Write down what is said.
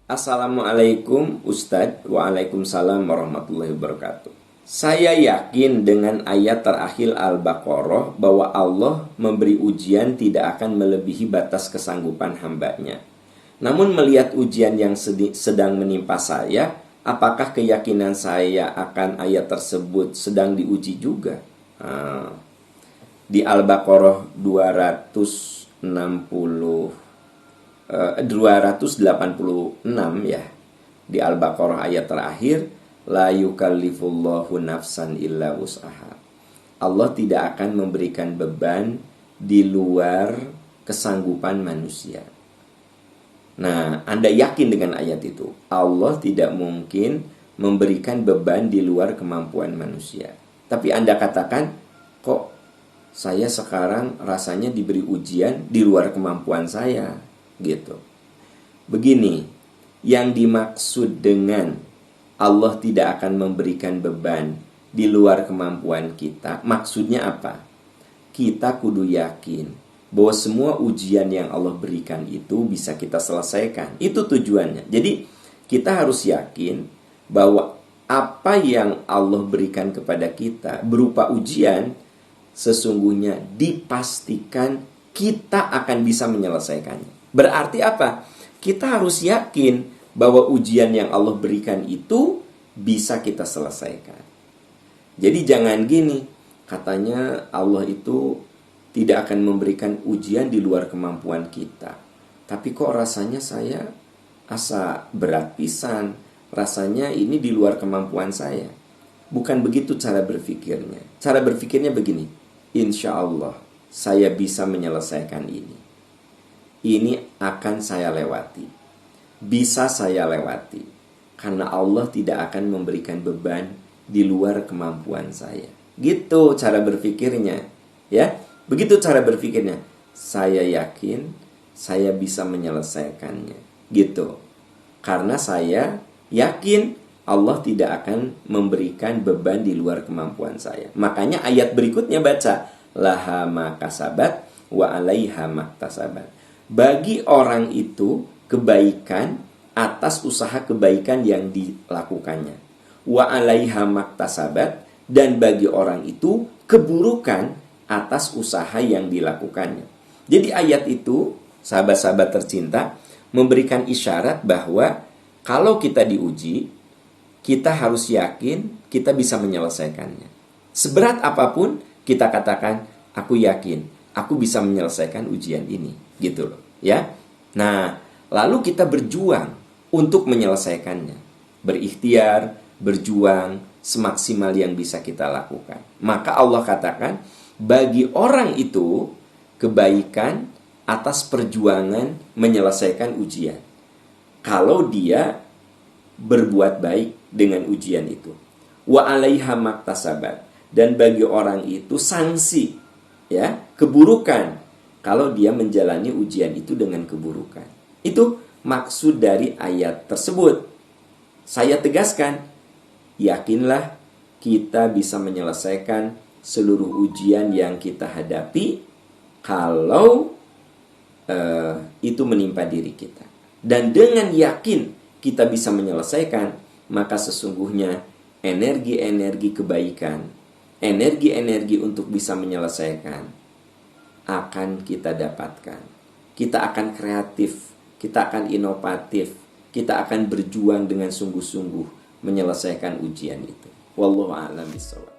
Assalamualaikum Ustadz. Waalaikumsalam warahmatullahi wabarakatuh. Saya yakin dengan ayat terakhir Al-Baqarah bahwa Allah memberi ujian tidak akan melebihi batas kesanggupan hambanya. Namun melihat ujian yang sedang menimpa saya, apakah keyakinan saya akan ayat tersebut sedang diuji juga? Di Al-Baqarah 286 ya, di Al-Baqarah ayat terakhir, la yukallifullahu nafsan illa wus'aha. Allah tidak akan memberikan beban di luar kesanggupan manusia. Nah, Anda yakin dengan ayat itu? Allah tidak mungkin memberikan beban di luar kemampuan manusia. Tapi Anda katakan, kok saya sekarang rasanya diberi ujian di luar kemampuan saya, gitu. Begini, yang dimaksud dengan Allah tidak akan memberikan beban di luar kemampuan kita, maksudnya apa? Kita kudu yakin bahwa semua ujian yang Allah berikan itu bisa kita selesaikan. Itu tujuannya. Jadi kita harus yakin bahwa apa yang Allah berikan kepada kita berupa ujian, sesungguhnya dipastikan kita akan bisa menyelesaikannya. Berarti apa? Kita harus yakin bahwa ujian yang Allah berikan itu bisa kita selesaikan. Jadi jangan gini, katanya Allah itu tidak akan memberikan ujian di luar kemampuan kita. Tapi kok rasanya saya asa berat pisan, rasanya ini di luar kemampuan saya. Bukan begitu cara berpikirnya. Cara berpikirnya begini, insya Allah saya bisa menyelesaikan ini. Ini akan saya lewati. Bisa saya lewati. Karena Allah tidak akan memberikan beban di luar kemampuan saya. Gitu cara berpikirnya. Ya, begitu cara berpikirnya. Saya yakin saya bisa menyelesaikannya. Gitu. Karena saya yakin Allah tidak akan memberikan beban di luar kemampuan saya. Makanya ayat berikutnya baca, laha ma kasabat wa 'alaiha maktasabat. Bagi orang itu kebaikan atas usaha kebaikan yang dilakukannya. Wa 'alaiha maktasabat, dan bagi orang itu keburukan atas usaha yang dilakukannya. Jadi ayat itu, sahabat-sahabat tercinta, memberikan isyarat bahwa kalau kita diuji, kita harus yakin kita bisa menyelesaikannya. Seberat apapun kita katakan, aku yakin aku bisa menyelesaikan ujian ini, gitu loh, ya. Nah, lalu kita berjuang untuk menyelesaikannya. Berikhtiar, berjuang semaksimal yang bisa kita lakukan. Maka Allah katakan, bagi orang itu kebaikan atas perjuangan menyelesaikan ujian. Kalau dia berbuat baik dengan ujian itu. Wa 'alaiha maktasabat, dan bagi orang itu sanksi, ya, keburukan kalau dia menjalani ujian itu dengan keburukan. Itu maksud dari ayat tersebut. Saya tegaskan, yakinlah kita bisa menyelesaikan seluruh ujian yang kita hadapi kalau itu menimpa diri kita. Dan dengan yakin kita bisa menyelesaikan, maka sesungguhnya energi-energi kebaikan, energi-energi untuk bisa menyelesaikan akan kita dapatkan. Kita akan kreatif, kita akan inovatif, kita akan berjuang dengan sungguh-sungguh menyelesaikan ujian itu. Wallahu a'lam bishawab.